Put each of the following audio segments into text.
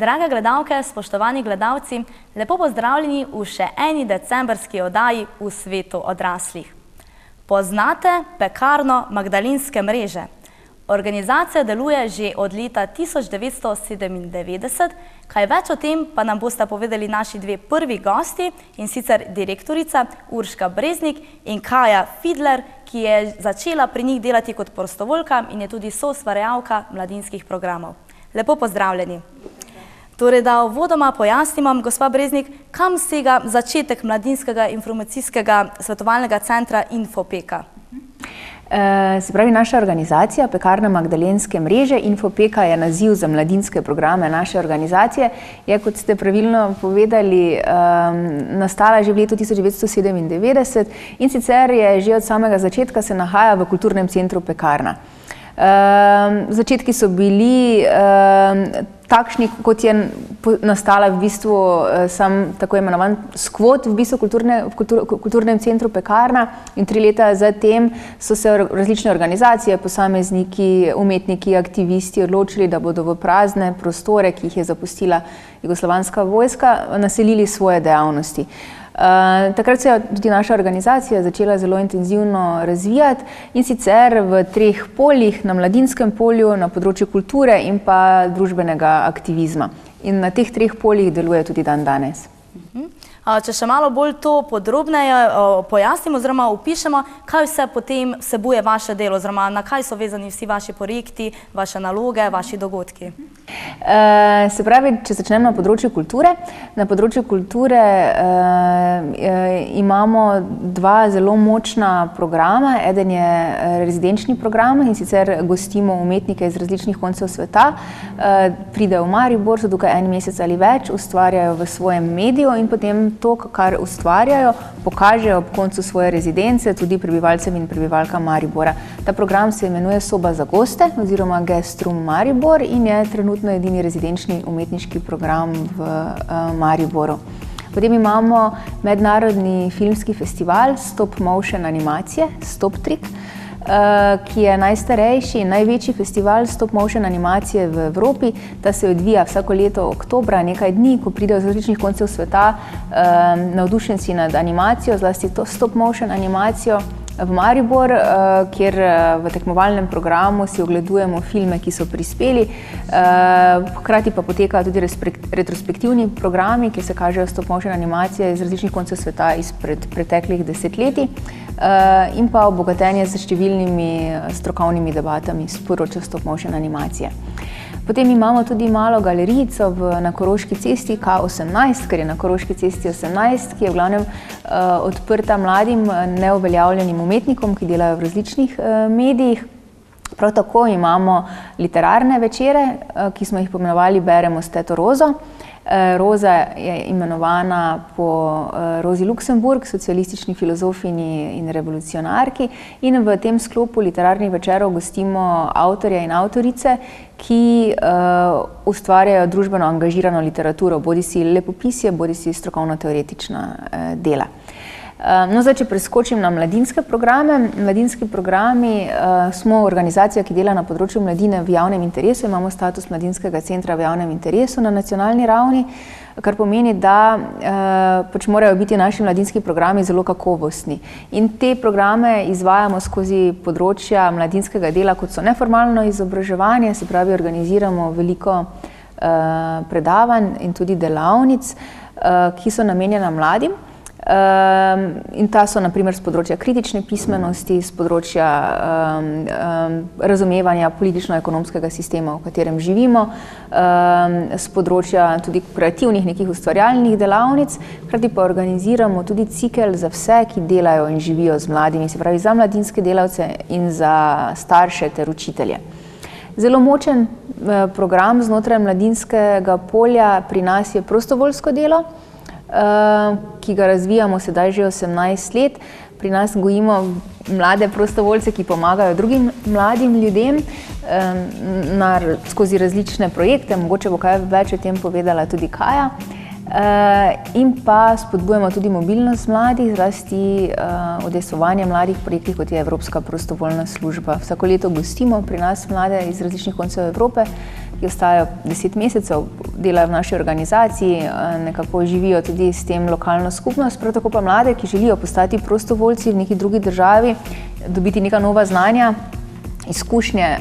Drage gledalke, spoštovani gledalci, lepo pozdravljeni v še eni decembrski oddaji V svetu odraslih. Poznate Pekarno Magdalenske mreže? Organizacija deluje že od leta 1997, kaj več o tem pa nam bosta povedali naši dve prvi gosti, in sicer direktorica Urška Breznik in Kaja Fidler, ki je začela pri njih delati kot prostovoljka in je tudi soustvarjalka mladinskih programov. Lepo pozdravljeni. Torej, da uvodoma pojasnimo, gospa Breznik, kam sega začetek mladinskega informacijskega svetovalnega centra Infopeka? Se pravi, naša organizacija Pekarna Magdalenske mreže, Infopeka je naziv za mladinske programe naše organizacije, je, kot ste pravilno povedali, nastala že v letu 1997 in sicer je že od samega začetka se nahaja v kulturnem centru Pekarna. Začetki so bili takšni, kot je nastala v bistvu sam tako imenovan skvot v bistvu kulturnem centru Pekarna, in 3 leta zatem so se različne organizacije, posamezniki, umetniki, aktivisti odločili, da bodo v prazne prostore, ki jih je zapustila jugoslovanska vojska, naselili svoje dejavnosti. Takrat se je tudi naša organizacija začela zelo intenzivno razvijati, in sicer v 3 poljih, na mladinskem polju, na področju kulture in pa družbenega aktivizma. In na teh 3 poljih deluje tudi dan danes. Če še malo bolj to podrobneje pojasnimo oziroma opišemo, kaj vse potem vsebuje vaše delo, oziroma na kaj so vezani vsi vaši projekti, vaše naloge, vaši dogodki? Se pravi, če začnem na področju kulture. Na področju kulture imamo 2 zelo močna programa. Eden je rezidenčni program, in sicer gostimo umetnike iz različnih koncev sveta, pridejo v Maribor, so tukaj 1 mesec ali več, ustvarjajo v svojem mediju in potem to, kar ustvarjajo, pokažejo ob koncu svoje rezidence tudi prebivalcem in prebivalkam Maribora. Ta program se imenuje Soba za goste oziroma Guest Room Maribor in je trenutno edini rezidenčni umetniški program v Mariboru. Potem imamo mednarodni filmski festival stop motion animacije, Stop Trick, ki je najstarejši in največji festival stop motion animacije v Evropi. Ta se odvija vsako leto oktobra, nekaj dni, ko pridejo z različnih koncev sveta navdušenci nad animacijo, zlasti to stop motion animacijo v Maribor, kjer v tekmovalnem programu si ogledujemo filme, ki so prispeli. Hkrati pa potekajo tudi retrospektivni programi, kjer se kažejo stop motion animacije iz različnih koncev sveta izpred preteklih desetletij, in pa obogatenje s številnimi strokovnimi debatami s področja stop motion animacije. Potem imamo tudi malo galerijico na Koroški cesti K18, ker je na Koroški cesti 18, ki je v glavnem odprta mladim neuveljavljenim umetnikom, ki delajo v različnih medijih. Prav tako imamo literarne večere, ki smo jih poimenovali Beremo s teto Rozo. Roza je imenovana po Rozi Luxemburg, socialistični filozofinji in revolucionarki, in v tem sklopu literarnih večerov gostimo avtorje in avtorice, ki ustvarjajo družbeno angažirano literaturo, bodisi lepopisje, bodisi strokovno-teoretična dela. No, zdaj, če preskočim na mladinske programe. Mladinski programi smo organizacija, ki dela na področju mladine v javnem interesu. Imamo status mladinskega centra v javnem interesu na nacionalni ravni, kar pomeni, da pač morajo biti naši mladinski programi zelo kakovostni. In te programe izvajamo skozi področja mladinskega dela, kot so neformalno izobraževanje, se pravi, organiziramo veliko predavanj in tudi delavnic, ki so namenjena mladim. In ta so na primer z področja kritične pismenosti, z področja razumevanja politično-ekonomskega sistema, v katerem živimo, z področja tudi kreativnih nekih ustvarjalnih delavnic, hkrati pa organiziramo tudi cikel za vse, ki delajo in živijo z mladimi, se pravi za mladinske delavce in za starše ter učitelje. Zelo močen program znotraj mladinskega polja pri nas je prostovoljsko delo, ki ga razvijamo sedaj že 18 let. Pri nas gojimo mlade prostovoljce, ki pomagajo drugim mladim ljudem skozi različne projekte, mogoče bo kaj več o tem povedala tudi Kaja. In pa spodbujamo tudi mobilnost mladih, zlasti udejstvovanje mladih projektih, kot je Evropska prostovoljna služba. Vsako leto gostimo pri nas mlade iz različnih koncev Evrope, ki ostajajo 10 mesecev, delajo v naši organizaciji, nekako živijo tudi s tem lokalno skupnost, prav tako pa mlade, ki želijo postati prostovoljci v neki drugi državi, dobiti neka nova znanja, izkušnje,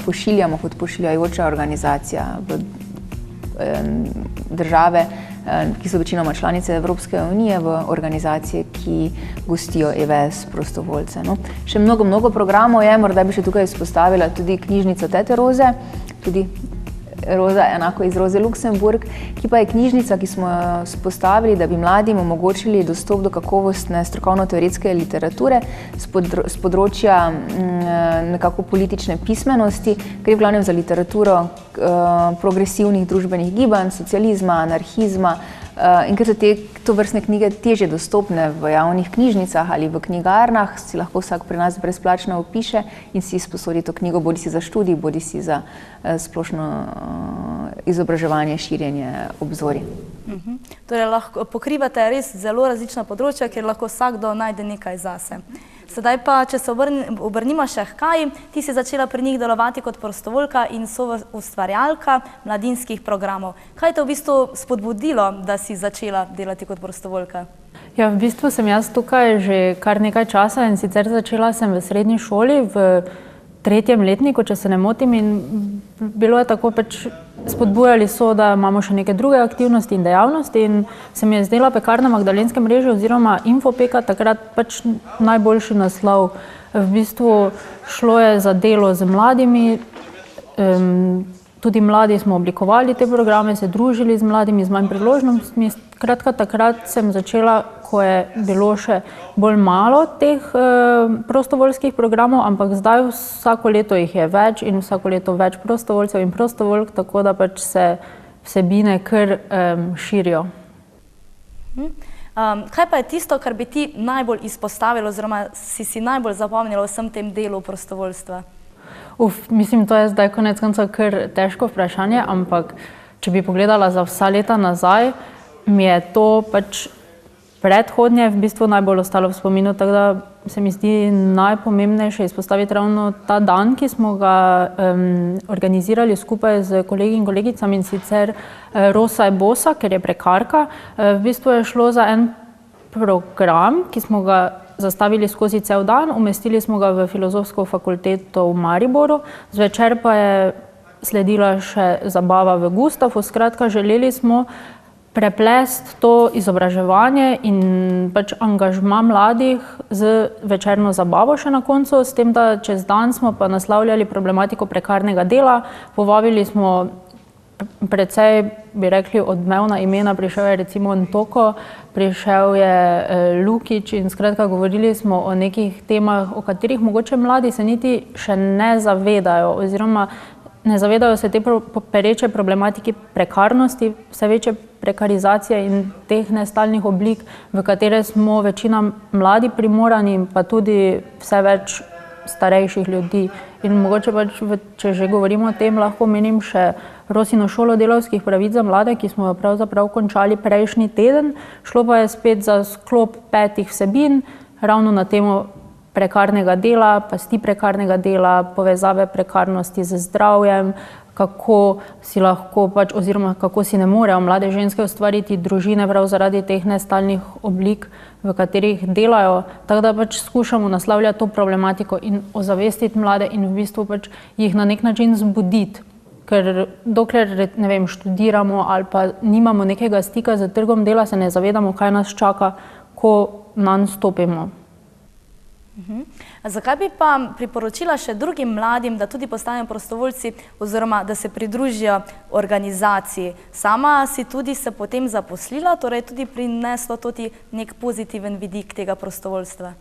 pošiljamo kot pošiljajoča organizacija v države, ki so večinoma članice Evropske unije, v organizacije, ki gostijo EVS prostovoljce. No. Še mnogo programov je, morda bi še tukaj izpostavila tudi knjižnico Tete Roze, tudi Roza enako iz Roze Luksemburg, ki pa je knjižnica, ki smo jo vzpostavili, da bi mladim omogočili dostop do kakovostne strokovno-teoretske literature z področja nekako politične pismenosti, gre v glavnem za literaturo progresivnih družbenih gibanj, socializma, anarhizma, in ker so to vrstne knjige težje dostopne v javnih knjižnicah ali v knjigarnah, si lahko vsak pri nas brezplačno opiše in si sposodi to knjigo, bodisi za študij, bodisi za splošno izobraževanje, širjenje obzorja. Torej lahko pokrivate res zelo različna področja, kjer lahko vsakdo najde nekaj zase. Sedaj pa, če se obrnimo še h Kaji, ti si začela pri njih delovati kot prostovoljka in soustvarjalka mladinskih programov. Kaj te v bistvu spodbudilo, da si začela delati kot prostovoljka? Ja, v bistvu sem jaz tukaj že kar nekaj časa in sicer začela sem v srednji šoli v 3. letniku, če se ne motim, in bilo je tako spodbujali so, da imamo še neke druge aktivnosti in dejavnosti in se mi je zdela Pekarna Magdalenske mreže oziroma Infopeka takrat najboljši naslov. V bistvu šlo je za delo z mladimi, tudi mladi smo oblikovali te programe, se družili z mladimi, z manj priložnostmi. Kratka, takrat sem začela, ko je bilo še bolj malo teh prostovoljskih programov, ampak zdaj vsako leto jih je več in vsako leto več prostovoljcev in prostovoljk, tako da se vsebine kar širijo. Kaj pa je tisto, kar bi ti najbolj izpostavilo oziroma si najbolj zapomnila v vsem tem delu prostovoljstva? Mislim, to je zdaj konec konca kar težko vprašanje, ampak če bi pogledala za vsa leta nazaj, mi je to predhodnje v bistvu najbolj ostalo v spominu, tako da se mi zdi najpomembnejše izpostaviti ravno ta dan, ki smo ga organizirali skupaj z kolegi in kolegicami, in sicer Rosa je bosa, ker je prekarka. V bistvu je šlo za en program, ki smo ga zastavili skozi cel dan, umestili smo ga v Filozofsko fakulteto v Mariboru, zvečer pa je sledila še zabava v Gustavu. Skratka, želeli smo preplesti to izobraževanje in angažma mladih z večerno zabavo še na koncu, s tem, da čez dan smo pa naslavljali problematiko prekarnega dela, povabili smo precej, bi rekli, odmevna imena, prišel je recimo Ntoko, prišel je Lukič in skratka govorili smo o nekih temah, o katerih mogoče mladi se niti še ne zavedajo oziroma ne zavedajo se te pereče problematike prekarnosti, vse večje prekarizacije in teh nestalnih oblik, v katere smo večina mladi primorani, pa tudi vse več starejših ljudi. In mogoče če že govorimo o tem, lahko menim še Rosino šolo delavskih pravic za mlade, ki smo jo pravzaprav končali prejšnji teden. Šlo pa je spet za sklop 5 vsebin, ravno na temo prekarnega dela, pasti prekarnega dela, povezave prekarnosti z zdravjem, kako si lahko oziroma kako si ne morejo mlade ženske ustvariti družine prav zaradi teh nestalnih oblik, v katerih delajo. Tako da skušamo naslavljati to problematiko in ozavestiti mlade in v bistvu jih na nek način zbuditi. Ker dokler, ne vem, študiramo ali pa nimamo nekega stika z trgom dela, se ne zavedamo, kaj nas čaka, ko nanj stopimo. Zakaj bi pa priporočila še drugim mladim, da tudi postanejo prostovoljci oziroma da se pridružijo organizaciji? Sama si tudi se potem zaposlila, torej tudi prineslo tudi nek pozitiven vidik tega prostovoljstva?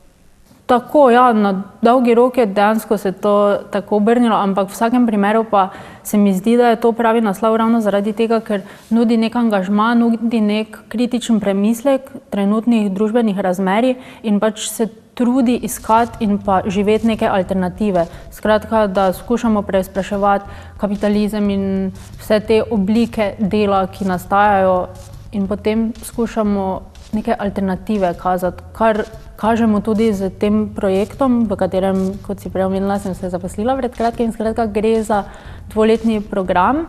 Tako, ja, na dolgi rok je dejansko se to tako obrnilo, ampak v vsakem primeru pa se mi zdi, da je to pravi naslov ravno zaradi tega, ker nudi nek angažma, nudi nek kritičen premislek trenutnih družbenih razmerij in se trudi iskati in pa živeti neke alternative. Skratka, da skušamo preizpraševati kapitalizem in vse te oblike dela, ki nastajajo, in potem skušamo neke alternative kazati, kar kažemo tudi z tem projektom, v katerem, kot si prej omenila, sem se zaposlila pred kratkim. Skratka, gre za dvoletni program.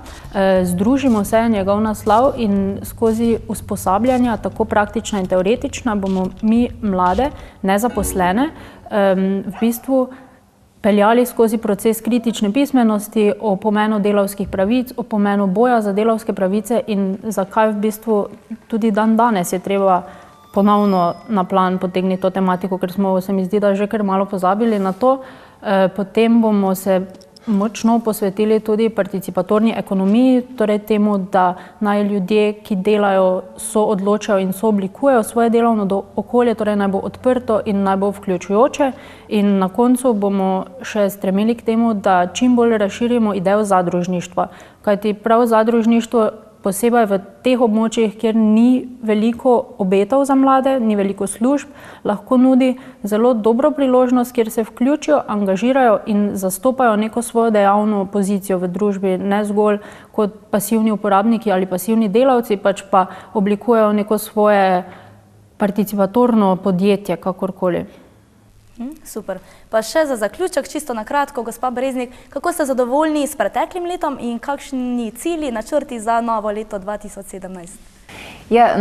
Združimo se, njegov naslov, in skozi usposabljanja, tako praktična in teoretična, bomo mi mlade, nezaposlene, v bistvu peljali skozi proces kritične pismenosti, o pomenu delavskih pravic, o pomenu boja za delavske pravice in zakaj v bistvu tudi dan danes je treba ponovno na plan potegniti to tematiko, ker smo, se mi zdi, da že kar malo pozabili na to. Potem bomo se močno posvetili tudi participatorni ekonomiji, torej temu, da naj ljudje, ki delajo, soodločajo in sooblikujejo svoje delovno okolje, torej naj bo odprto in naj bo vključujoče. In na koncu bomo še stremeli k temu, da čim bolj razširimo idejo zadružništva, kajti prav zadružništvo posebej v teh območjih, kjer ni veliko obetov za mlade, ni veliko služb, lahko nudi zelo dobro priložnost, kjer se vključijo, angažirajo in zastopajo neko svojo dejavno pozicijo v družbi, ne zgolj kot pasivni uporabniki ali pasivni delavci, pač pa oblikujejo neko svoje participatorno podjetje, kakorkoli. Super. Pa še za zaključek, čisto na kratko, gospa Breznik, kako ste zadovoljni s preteklim letom in kakšni cilji, načrti za novo leto 2017? Ja,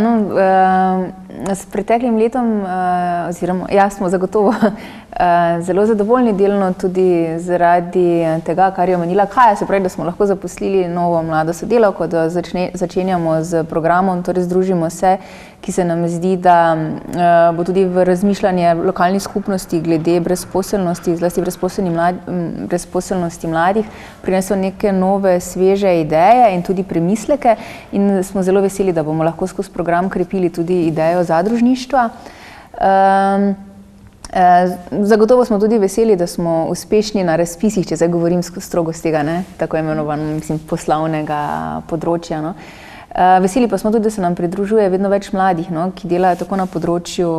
s preteklim letom, oziroma smo zagotovo zelo zadovoljni, delno tudi zaradi tega, kar je omenila Kaja, se pravi, da smo lahko zaposlili novo mlado sodelavko, da začenjamo z programom, torej združimo se, ki se nam zdi, da bo tudi v razmišljanje lokalnih skupnosti glede brezposelnosti, zlasti brezposelnosti mladih, prinesel neke nove, sveže ideje in tudi premisleke, in smo zelo veseli, da bomo lahko skozi program krepili tudi idejo zadružništva. Zagotovo smo tudi veseli, da smo uspešni na razpisih, če zdaj govorim strogo z tega, tako imenovanega, poslovnega področja. Veseli pa smo tudi, da se nam pridružuje vedno več mladih, ki delajo tako na področju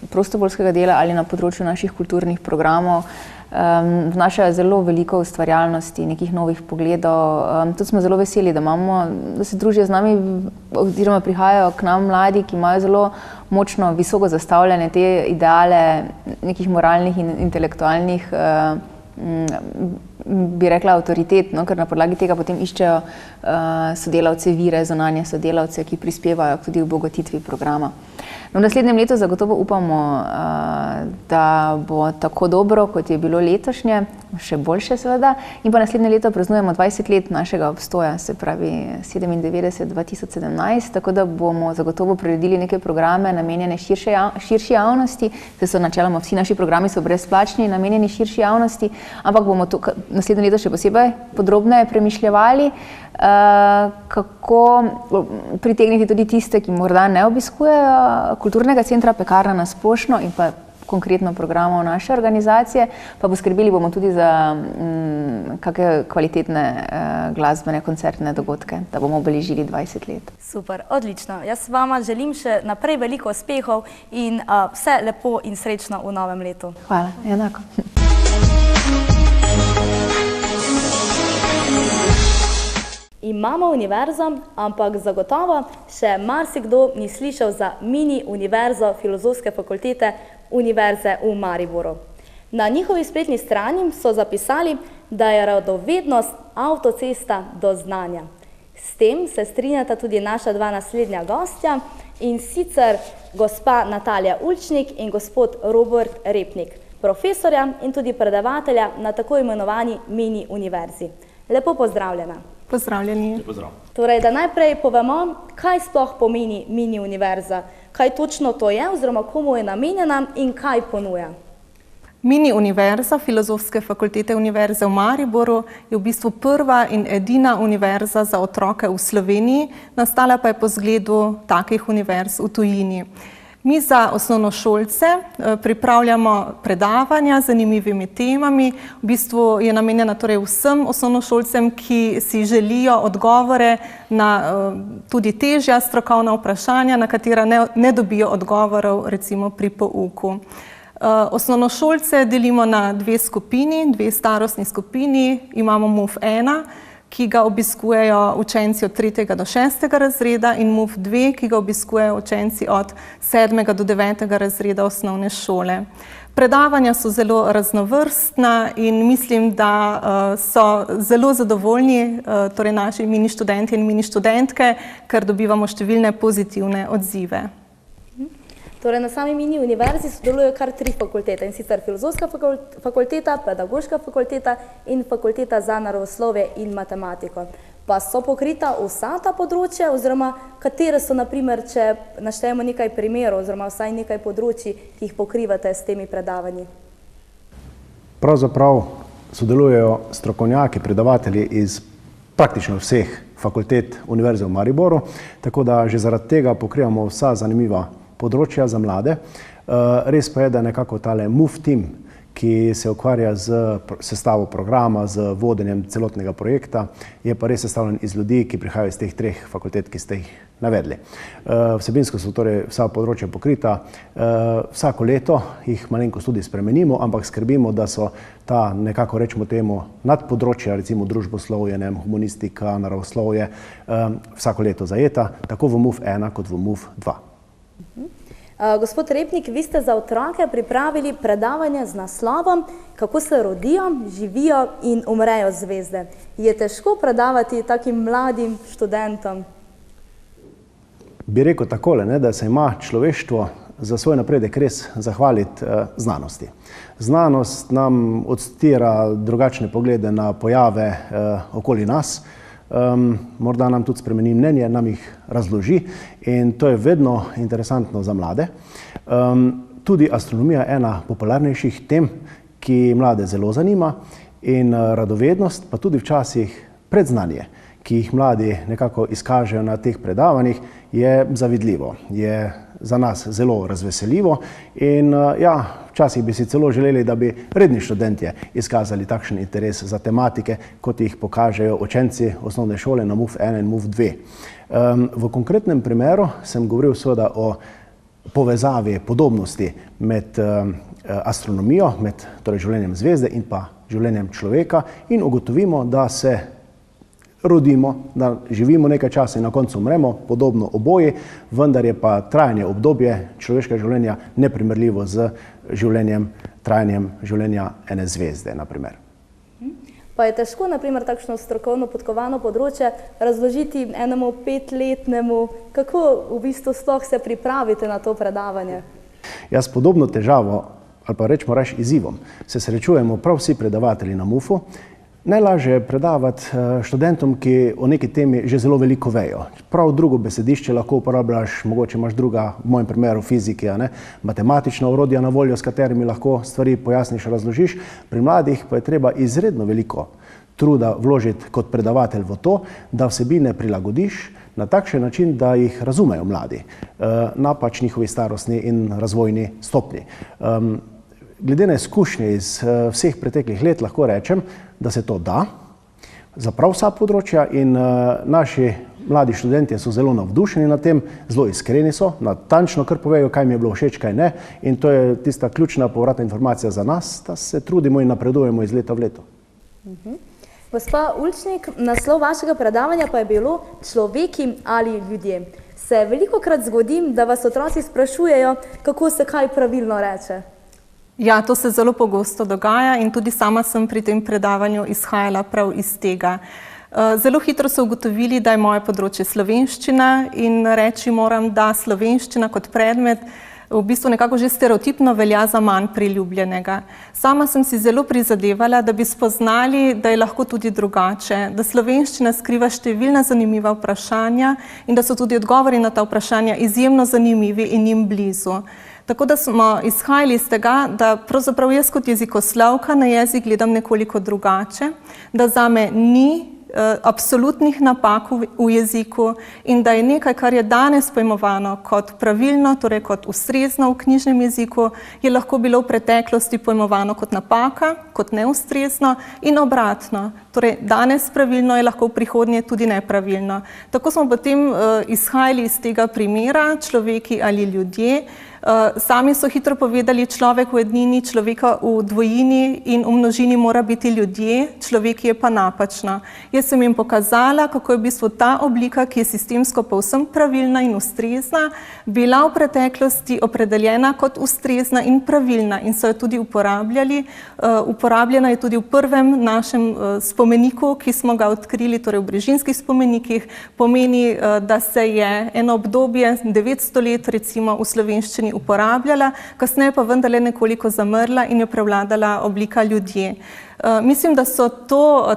prostovoljskega dela ali na področju naših kulturnih programov. Vnašajo zelo veliko ustvarjalnosti, nekih novih pogledov. Tudi smo zelo veseli, da se družijo z nami oziroma prihajajo k nam mladi, ki imajo zelo močno, visoko zastavljene te ideale nekih moralnih in intelektualnih, bi rekla, avtoritet, ker na podlagi tega potem iščejo sodelavce, vire, zunanje sodelavce, ki prispevajo tudi v obogatitvi programa. V naslednjem letu zagotovo upamo, da bo tako dobro, kot je bilo letošnje, še boljše seveda, in pa naslednje leto praznujemo 20 let našega obstoja, se pravi 97-2017, tako da bomo zagotovo priredili neke programe namenjene širši javnosti, saj so načeloma vsi naši programi so brezplačni, namenjeni širši javnosti, ampak bomo to naslednje leto še posebej podrobneje premišljevali, kako pritegniti tudi tiste, ki morda ne obiskujejo kulturnega centra Pekarna na splošno in pa konkretno programov naše organizacije, pa poskrbeli bomo tudi za kakšne kvalitetne glasbene koncertne dogodke, da bomo obeležili 20 let. Super, odlično. Jaz vama želim še naprej veliko uspehov in vse lepo in srečno v novem letu. Hvala, enako. Imamo univerzo, ampak zagotovo še marsikdo ni slišal za mini univerzo Filozofske fakultete Univerze v Mariboru. Na njihovi spletni strani so zapisali, da je radovednost avtocesta do znanja. S tem se strinjata tudi naša dva naslednja gostja, in sicer gospa Natalija Ulčnik in gospod Robert Repnik, profesorja in tudi predavatelja na tako imenovani mini univerzi. Lepo pozdravljena. Pozdravljeni. Torej, da najprej povemo, kaj sploh pomeni mini univerza, kaj točno to je oziroma komu je namenjena in kaj ponuja. Mini univerza Filozofske fakultete Univerze v Mariboru je v bistvu prva in edina univerza za otroke v Sloveniji, nastala pa je po zgledu takih univerz v tujini. Mi za osnovnošolce pripravljamo predavanja z zanimivimi temami. V bistvu je namenjena torej vsem osnovnošolcem, ki si želijo odgovore na tudi težja strokovna vprašanja, na katera ne dobijo odgovorov recimo pri pouku. Osnovnošolce delimo na dve starostni skupini. Imamo MUF 1, ki ga obiskujejo učenci od 3. do 6. razreda in MUF 2, ki ga obiskujejo učenci od 7. do 9. razreda osnovne šole. Predavanja so zelo raznovrstna in mislim, da so zelo zadovoljni torej naši mini študenti in mini študentke, ker dobivamo številne pozitivne odzive. Torej, na sami mini univerzi sodelujejo kar 3 fakultete, in sicer Filozofska fakulteta, Pedagoška fakulteta in Fakulteta za naravoslovje in matematiko. Pa so pokrita vsa ta področja, oziroma katere so, na primer, če naštejemo nekaj primerov, oziroma vsaj nekaj področji, ki jih pokrivate s temi predavanji? Pravzaprav sodelujejo strokovnjaki, predavatelji iz praktično vseh fakultet Univerze v Mariboru, tako da že zaradi tega pokrivamo vsa zanimiva področja za mlade. Res pa je, da nekako tale MUF tim, ki se ukvarja z sestavo programa, z vodenjem celotnega projekta, je pa res sestavljen iz ljudi, ki prihajajo iz teh 3 fakultet, ki ste jih navedli. Vsebinsko so torej vsa področja pokrita. Vsako leto jih malenkost tudi spremenimo, ampak skrbimo, da so ta, nekako rečemo temu, nadpodročja, recimo družboslovje, humanistika, naravoslovje, vsako leto zajeta, tako v MUF 1 kot v MUF 2. Gospod Repnik, vi ste za otroke pripravili predavanje z naslovom Kako se rodijo, živijo in umrejo zvezde. Je težko predavati takim mladim študentom? Bi rekel takole, da se ima človeštvo za svoj napredek res zahvaliti znanosti. Znanost nam odstira drugačne poglede na pojave okoli nas, morda nam tudi spremeni mnenje, nam jih razloži in to je vedno interesantno za mlade. Tudi astronomija je ena popularnejših tem, ki mlade zelo zanima, in radovednost, pa tudi včasih predznanje, ki jih mladi nekako izkažejo na teh predavanjih, je zavidljivo, je za nas zelo razveseljivo in včasih bi si celo želeli, da bi redni študentje izkazali takšen interes za tematike, kot jih pokažejo učenci osnovne šole na MUF 1 in MUF 2. V konkretnem primeru sem govoril seveda o povezavi podobnosti med astronomijo, med torej življenjem zvezde in pa življenjem človeka in ugotovimo, da se rodimo, da živimo nekaj časa in na koncu umremo, podobno oboji, vendar je pa trajanje obdobje človeškega življenja neprimerljivo z trajanjem življenja ene zvezde, na primer. Pa je težko, na primer, takšno strokovno podkovano področje razložiti enemu 5-letnemu, kako v bistvu sploh se pripravite na to predavanje? Jaz podobno težavo, ali pa rečemo reč izzivom, se srečujemo prav vsi predavatelji na MUF-u. Najlažje je predavati študentom, ki o neki temi že zelo veliko vejo. Prav drugo besedišče lahko uporabljaš, mogoče imaš druga, v mojem primeru fizike, matematična orodja na voljo, s katerimi lahko stvari pojasniš, razložiš. Pri mladih pa je treba izredno veliko truda vložiti kot predavatelj v to, da vsebine prilagodiš na takšen način, da jih razumejo mladi, na pač njihovi starostni in razvojni stopnji. Glede na izkušnje iz vseh preteklih let lahko rečem, da se to da za prav vsa področja in naši mladi študentje so zelo navdušeni nad tem, zelo iskreni so, natančno kar povejo, kaj mi je bilo všeč, kaj ne, in to je tista ključna povratna informacija za nas, da se trudimo in napredujemo iz leta v leto. Gospa Ulčnik, naslov vašega predavanja pa je bilo Človeki ali ljudje. Se velikokrat zgodi, da vas otroci sprašujejo, kako se kaj pravilno reče? Ja, to se zelo pogosto dogaja in tudi sama sem pri tem predavanju izhajala prav iz tega. Zelo hitro so ugotovili, da je moje področje slovenščina in reči moram, da slovenščina kot predmet v bistvu nekako že stereotipno velja za manj priljubljenega. Sama sem si zelo prizadevala, da bi spoznali, da je lahko tudi drugače, da slovenščina skriva številna zanimiva vprašanja in da so tudi odgovori na ta vprašanja izjemno zanimivi in njim blizu. Tako da smo izhajali iz tega, da pravzaprav jaz kot jezikoslovka na jezik gledam nekoliko drugače, da zame ni absolutnih napak v jeziku in da je nekaj, kar je danes pojmovano kot pravilno, torej kot ustrezno v knjižnem jeziku, je lahko bilo v preteklosti pojmovano kot napaka, kot neustrezno in obratno. Torej, danes pravilno je lahko v prihodnje tudi nepravilno. Tako smo potem izhajali iz tega primera Človeki ali ljudje, Sami so hitro povedali, človek v ednini, človeka v dvojini in v množini mora biti ljudje, človek je pa napačna. Jaz sem jim pokazala, kako je v bistvu ta oblika, ki je sistemsko povsem pravilna in ustrezna, bila v preteklosti opredeljena kot ustrezna in pravilna in so jo tudi uporabljali. Uporabljena je tudi v prvem našem spomeniku, ki smo ga odkrili, torej v Brežinskih spomenikih. Pomeni, da se je eno obdobje 900 let recimo v slovenščini uporabljala, kasneje pa vendarle nekoliko zamrla in je prevladala oblika ljudje. Mislim, da so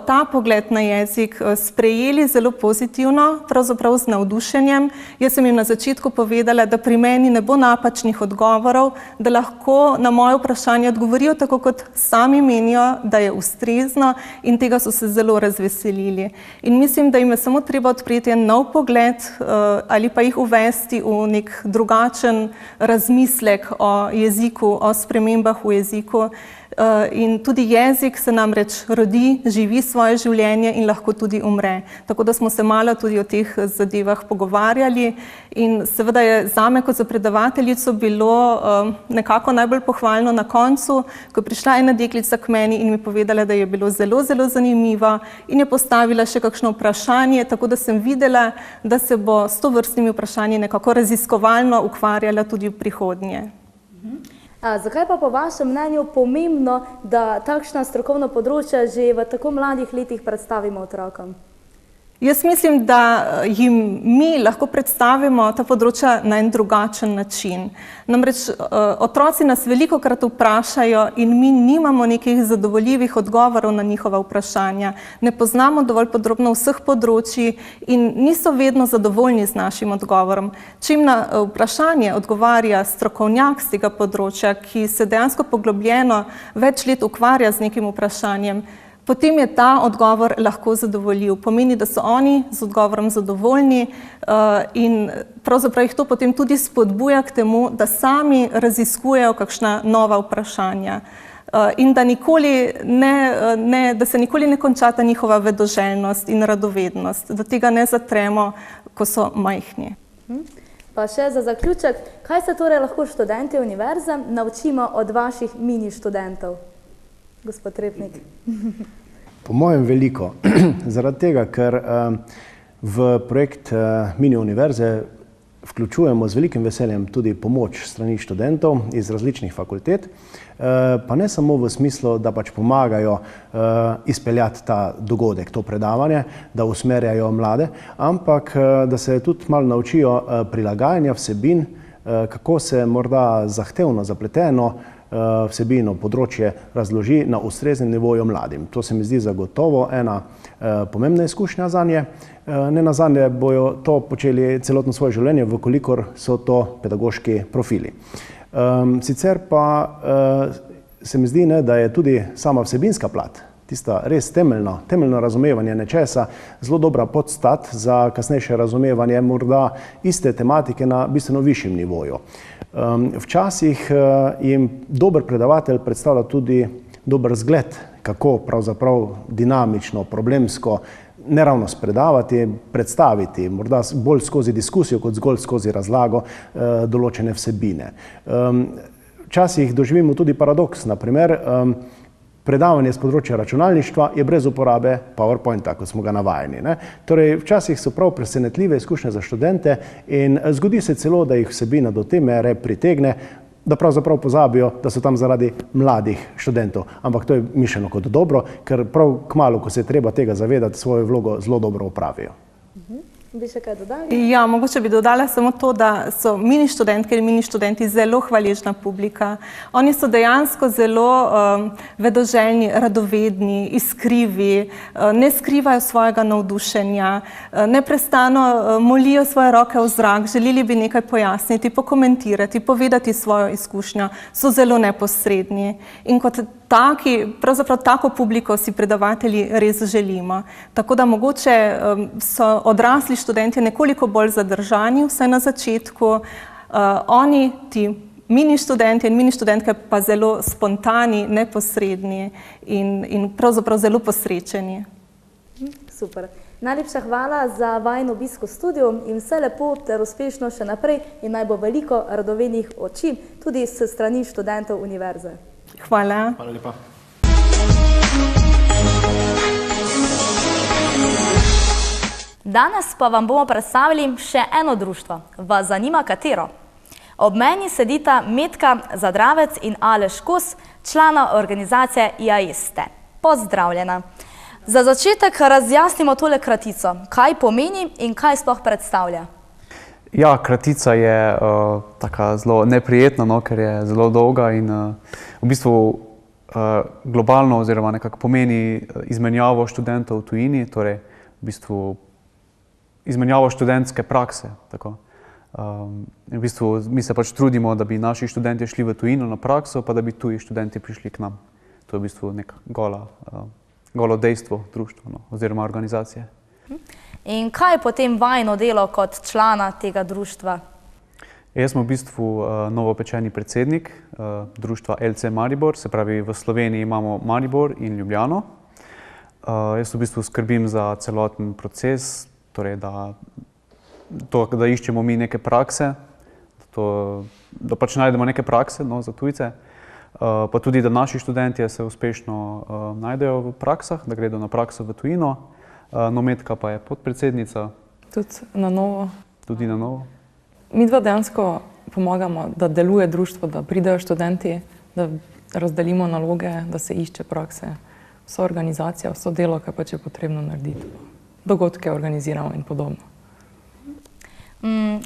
ta pogled na jezik sprejeli zelo pozitivno, pravzaprav z navdušenjem. Jaz sem jim na začetku povedala, da pri meni ne bo napačnih odgovorov, da lahko na moje vprašanje odgovorijo tako, kot sami menijo, da je ustrezno in tega so se zelo razveselili. In mislim, da jim je samo treba odpreti en nov pogled ali pa jih uvesti v nek drugačen razmislek o jeziku, o spremembah v jeziku. In tudi jezik se namreč rodi, živi svoje življenje in lahko tudi umre. Tako da smo se malo tudi o teh zadevah pogovarjali in seveda je zame kot za predavateljico bilo nekako najbolj pohvalno na koncu, ko je prišla ena deklica k meni in mi povedala, da je bilo zelo, zelo zanimivo in je postavila še kakšno vprašanje, tako da sem videla, da se bo s tovrstnimi vprašanji nekako raziskovalno ukvarjala tudi v prihodnje. Zakaj pa po vašem mnenju pomembno, da takšna strokovna področja že v tako mladih letih predstavimo otrokom? Jaz mislim, da jim mi lahko predstavimo ta področja na en drugačen način. Namreč otroci nas velikokrat vprašajo in mi nimamo nekih zadovoljivih odgovorov na njihova vprašanja. Ne poznamo dovolj podrobno vseh področji in niso vedno zadovoljni z našim odgovorom. Če jim na vprašanje odgovarja strokovnjak z tega področja, ki se dejansko poglobljeno več let ukvarja z nekim vprašanjem, potem je ta odgovor lahko zadovoljiv. Pomeni, da so oni z odgovorom zadovoljni in pravzaprav jih to potem tudi spodbuja k temu, da sami raziskujejo kakšna nova vprašanja in da se nikoli ne konča ta njihova vedoželjnost in radovednost, da tega ne zatremo, ko so majhni. Pa še za zaključek, kaj se torej lahko študenti univerze naučimo od vaših mini študentov? Gospod Repnik. Po mojem veliko, zaradi tega, ker v projekt Mini univerze vključujemo z velikim veseljem tudi pomoč strani študentov iz različnih fakultet, pa ne samo v smislu, da pač pomagajo izpeljati ta dogodek, to predavanje, da usmerjajo mlade, ampak da se tudi malo naučijo prilagajanja vsebin, kako se morda zahtevno, zapleteno vsebino, področje razloži na ustreznem nivoju mladim. To se mi zdi zagotovo ena pomembna izkušnja zanje. Nenazadnje bojo to počeli celotno svoje življenje, vkolikor so to pedagoški profili. Sicer pa se mi zdi, da je tudi sama vsebinska plat, tista res temeljno razumevanje nečesa, zelo dobra podstat za kasnejše razumevanje morda iste tematike na bistveno višjem nivoju. Včasih jim dober predavatelj predstavlja tudi dober zgled, kako pravzaprav dinamično, problemsko, ne ravno predavati, predstaviti, morda bolj skozi diskusijo, kot zgolj skozi razlago določene vsebine. Včasih doživimo tudi paradoks, naprimer, predavanje z področja računalništva je brez uporabe PowerPointa, kot smo ga navajeni. Torej, včasih so prav presenetljive izkušnje za študente in zgodi se celo, da jih vsebina do te mere pritegne, da pravzaprav pozabijo, da so tam zaradi mladih študentov. Ampak to je mišljeno kot dobro, ker prav kmalu, ko se je treba tega zavedati, svojo vlogo zelo dobro opravijo. Bi še kaj dodali? Ja, mogoče bi dodala samo to, da so mini študentke in mini študenti zelo hvaležna publika. Oni so dejansko zelo vedoželjni, radovedni, iskrivi, ne skrivajo svojega navdušenja, neprestano molijo svoje roke v zrak, želeli bi nekaj pojasniti, pokomentirati, povedati svojo izkušnjo, so zelo neposredni. In kot taki, pravzaprav tako publiko si predavatelji res želimo. Tako da mogoče so odrasli študenti nekoliko bolj zadržani, vsaj na začetku. Oni, ti mini študenti in mini študentke pa zelo spontani, neposredni in pravzaprav zelo posrečeni. Super. Najlepša hvala za vajen obisk v studiu in vse lepo ter uspešno še naprej in naj bo veliko radovednih oči tudi s strani študentov univerze. Hvala. Hvala lepa. Danes pa vam bomo predstavili še eno društvo. Vas zanima katero? Ob meni sedita Metka Zadravec in Aleš Kos, člana organizacije IAESTE. Pozdravljena. Za začetek razjasnimo tole kratico. Kaj pomeni in kaj sploh predstavlja? Ja, kratica je taka zelo neprijetna, no, ker je zelo dolga in v bistvu globalno oziroma nekako pomeni izmenjavo študentov v tujini, torej v bistvu izmenjavo študentske prakse. Tako. V bistvu mi se pač trudimo, da bi naši študenti šli v tujino na prakso, pa da bi tuji študenti prišli k nam. To je v bistvu neka golo dejstvo društva, no, oziroma organizacije. In kaj je potem vajino delo kot člana tega društva? Jaz sem v bistvu novopečeni predsednik društva LC Maribor, se pravi v Sloveniji imamo Maribor in Ljubljano. Jaz v bistvu skrbim za celoten proces, torej da iščemo mi neke prakse, da pač najdemo neke prakse, no, za tujce, pa tudi, da naši študentje se uspešno najdejo v praksah, da gredo na prakso v tujino. No, Metka pa je podpredsednica. Tudi na novo. Tudi na novo. Mi dva dejansko pomagamo, da deluje društvo, da pridejo študenti, da razdelimo naloge, da se išče prakse. Vso organizacijo, vso delo, kaj pač je potrebno narediti. Dogodke organiziramo in podobno.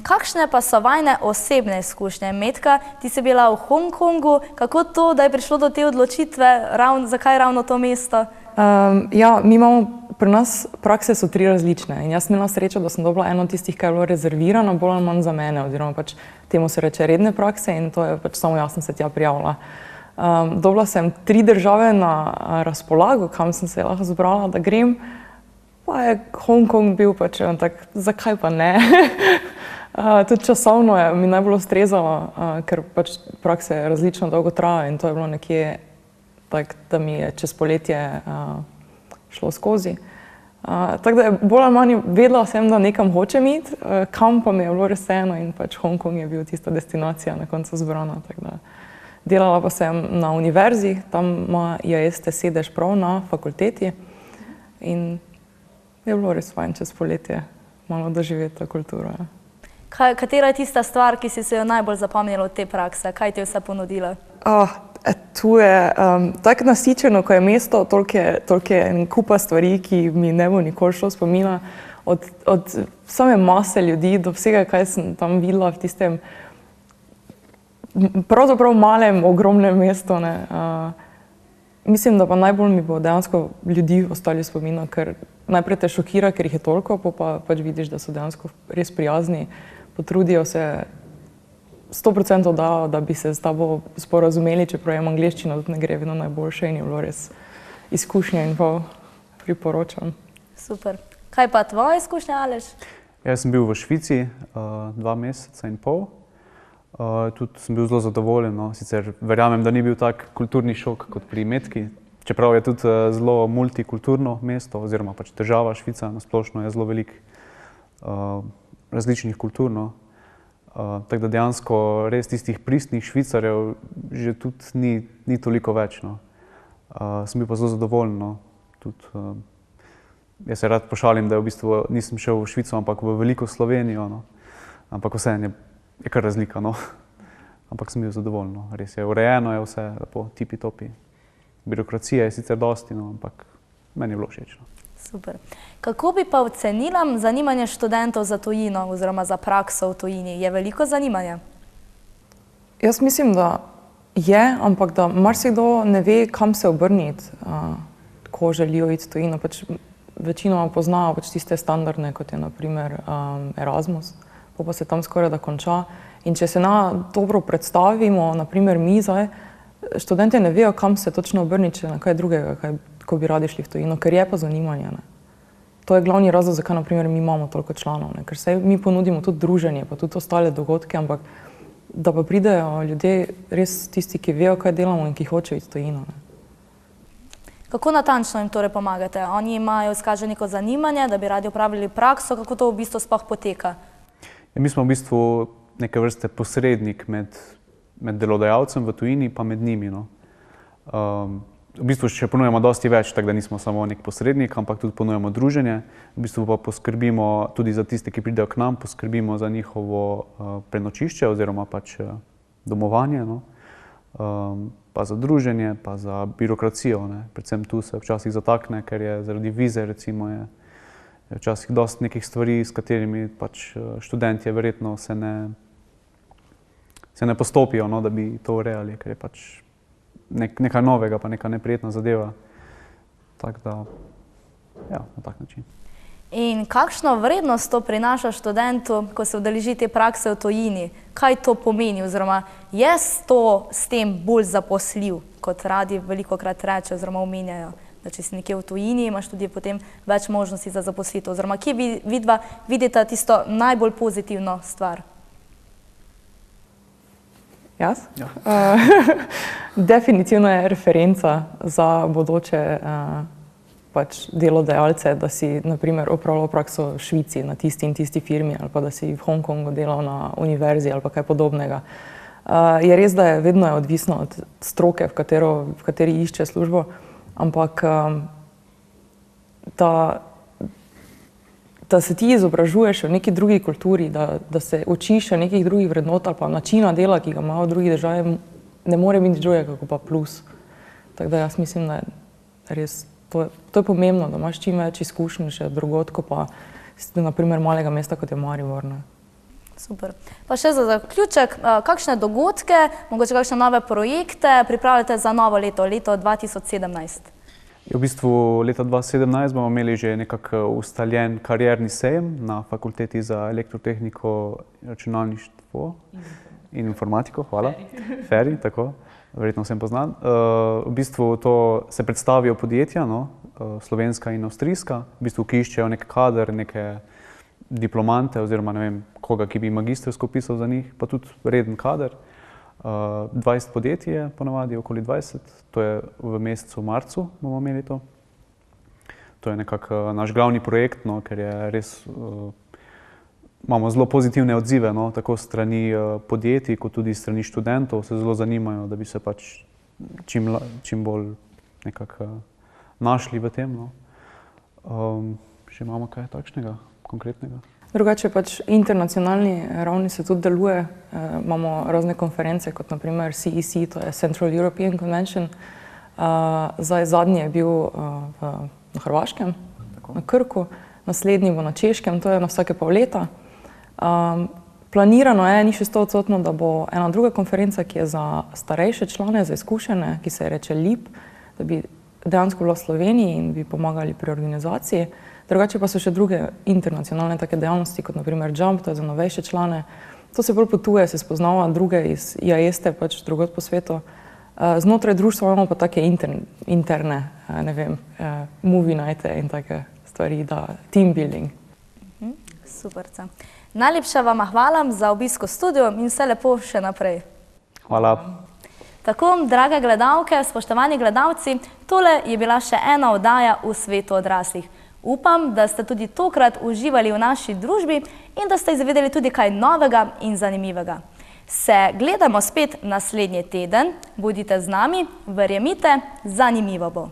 Kakšne pa so vajne osebne izkušnje? Metka, ti si bila v Hongkongu, kako to, da je prišlo do te odločitve, zakaj ravno to mesto? Ja, pri nas prakse so 3 različne in jaz sem imela srečo, da sem dobila eno tistih, ki je bilo rezervirano, bolj ali manj za mene, oziroma pač temu se reče redne prakse in to je pač samo jaz sem se tja prijavila. Dobila sem 3 države na razpolago, kam sem se lahko zbrala, da grem, pa je Hongkong bil pač tak, zakaj pa ne? Tudi časovno je mi najbolj ustrezalo, ker pač prakse različno dolgo trajajo in to je bilo nekje tak, da mi je čez poletje šlo skozi. Tako da je bolj ali manj vedela sem, da nekam hočem iti, kam pa mi je bilo res eno in pač Hongkong je bil tista destinacija na koncu zbrana. Delala pa sem na univerzi, tam ima IAESTE sedež prav na fakulteti in je bilo res fajn čez poletje malo doživeti to kulturo. Katera je tista stvar, ki si se jo najbolj zapomnila od te prakse? Kaj ti je vse ponudila? Tu je tako nasičeno, ko je mesto, toliko je en kupa stvari, ki mi ne bo nikoli šlo spomina. Od same mase ljudi do vsega, kaj sem tam videla v tistem pravzaprav malem, ogromnem mestu. Mislim, da pa najbolj mi bo dejansko ljudi ostali spomina, ker najprej te šokira, ker jih je toliko, pa pač vidiš, da so dejansko res prijazni, potrudijo se 100% dajo, da bi se s tabo sporazumeli, čeprav je angleščina tudi ne gre vedno najboljše in je bilo res izkušnja in pa priporočam. Super. Kaj pa tvoja izkušnja, Aleš? Jaz sem bil v Švici 2 meseca in pol. Tudi sem bil zelo zadovoljen, no. Sicer verjamem, da ni bil tak kulturni šok kot pri Metki, čeprav je tudi zelo multikulturno mesto oziroma pač država Švica na splošno je zelo veliko različnih kultur, no. Tako da dejansko res tistih pristnih Švicarjev že tudi ni toliko več, no. Sem bil pa zelo zadovoljen, no. Jaz se rad pošalim, da v bistvu nisem šel v Švico, ampak v veliko Slovenijo, no. Ampak vseeno je kar razlika, no. Ampak sem bil zadovoljen, no. Res je urejeno, je vse lepo, tipi-topi. Birokracija je sicer dosti, no, ampak meni je bilo všeč, no. Super. Kako bi pa ocenila zanimanje študentov za tujino oziroma za prakso v tujini? Je veliko zanimanja? Jaz mislim, da je, ampak da marsikdo ne ve, kam se obrniti, ko želijo iti v tujino. Pač večinoma poznajo pač tiste standardne, kot je na primer Erasmus, pa se tam skoraj da konča. In če se dobro predstavimo, na primer mi zdaj, študentje ne vejo, kam se točno obrniti, na kaj drugega, ko bi radi šli v tujino, ker je pa zanimanje. Ne. To je glavni razlog, zakaj na primer mi imamo toliko članov, ne. Ker se mi ponudimo tudi druženje, pa tudi ostale dogodke, ampak da pa pridejo ljudje, res tisti, ki vejo, kaj delamo in ki hočejo iti v tujino. Ne. Kako natančno jim torej pomagate? Oni imajo izkaže neko zanimanje, da bi radi opravili prakso, kako to v bistvu sploh poteka? Mi smo v bistvu neke vrste posrednik med delodajalcem v tujini pa med njimi. No. V bistvu še ponujemo dosti več, tako da nismo samo nek posrednik, ampak tudi ponujemo druženje. V bistvu pa poskrbimo tudi za tiste, ki pridejo k nam, poskrbimo za njihovo prenočišče oziroma pač domovanje, no. Pa za druženje, pa za birokracijo, ne. Predvsem tu se včasih zatakne, ker je zaradi vize recimo je včasih dosti nekih stvari, s katerimi pač študentje verjetno se ne postopijo, no, da bi to urejali, ker je pač nekaj novega, pa neka neprijetna zadeva. Tako da, ja, na tak način. In kakšno vrednost to prinaša študentu, ko se udeleži te prakse v tujini? Kaj to pomeni oziroma je to s tem bolj zaposljiv, kot radi velikokrat reče oziroma omenjajo? Da če si nekje v tujini, imaš tudi potem več možnosti za zaposlitev. Oziroma, kje vidva vidite tisto najbolj pozitivno stvar? Jaz? Ja. Definitivno je referenca za bodoče pač delodajalce, da si na primer opravljal prakso v Švici na tisti in tisti firmi ali pa da si v Hongkongu delal na univerzi ali pa kaj podobnega. Je res, da je vedno odvisno od stroke, v kateri išče službo, ampak da se ti izobražuješ v neki drugi kulturi, da se učiš nekih drugih vrednot ali pa načina dela, ki ga imajo v drugih državah, ne more biti drugega kot pa plus. Tako da jaz mislim, da je res, to je pomembno, da imaš čim več izkušenj še drugod, ko pa na primer malega mesta, kot je Maribor. Super. Pa še za zaključek, kakšne dogodke, mogoče kakšne nove projekte pripravljate za novo leto 2017? V bistvu leta 2017 bomo imeli že nekako ustaljen karierni sejem na Fakulteti za elektrotehniko, računalništvo in informatiko, hvala. FERI, tako, verjetno vsem poznan. V bistvu to se predstavijo podjetja, no, slovenska in avstrijska, v bistvu, ki iščejo nek kader, neke diplomante oziroma ne vem koga, ki bi magistrsko pisal za njih, pa tudi reden kader. 20 podjetij je ponavadi, okoli 20, to je v mesecu marcu bomo imeli to. To je nekako naš glavni projekt, no, ker je res, imamo zelo pozitivne odzive, no, tako strani podjetij, kot tudi strani študentov, se zelo zanimajo, da bi se pač čim bolj nekako našli v tem, no. Še imamo kaj takšnega, konkretnega? Drugače pač internacionalni ravni se tudi deluje. Imamo razne konference, kot naprimer CEC, to je Central European Convention. Zdaj zadnji je bil na Hrvaškem, na Krku, naslednji bo na Češkem, to je na vsake pol leta. Planirano je, ni še 100%, da bo ena druga konferenca, ki je za starejše člane, za izkušene, ki se reče LIP, da bi dejansko bila v Sloveniji in bi pomagali pri organizaciji. Drugače pa so še druge internacionalne take dejavnosti, kot naprimer JUMP, to je za novejše člane. To se bolj potuje, se spoznava druge iz IAESTE, pač drugod po svetu. Znotraj društva imamo pa take interne, ne vem, movie nighte in take stvari, da team building. Superca. Najlepša vam hvala za obisk v studiu in vse lepo še naprej. Hvala. Tako, drage gledalke, spoštovani gledalci, tole je bila še ena oddaja v svetu odraslih. Upam, da ste tudi tokrat uživali v naši družbi in da ste izvedeli tudi kaj novega in zanimivega. Se gledamo spet naslednji teden, bodite z nami, verjemite, zanimivo bo.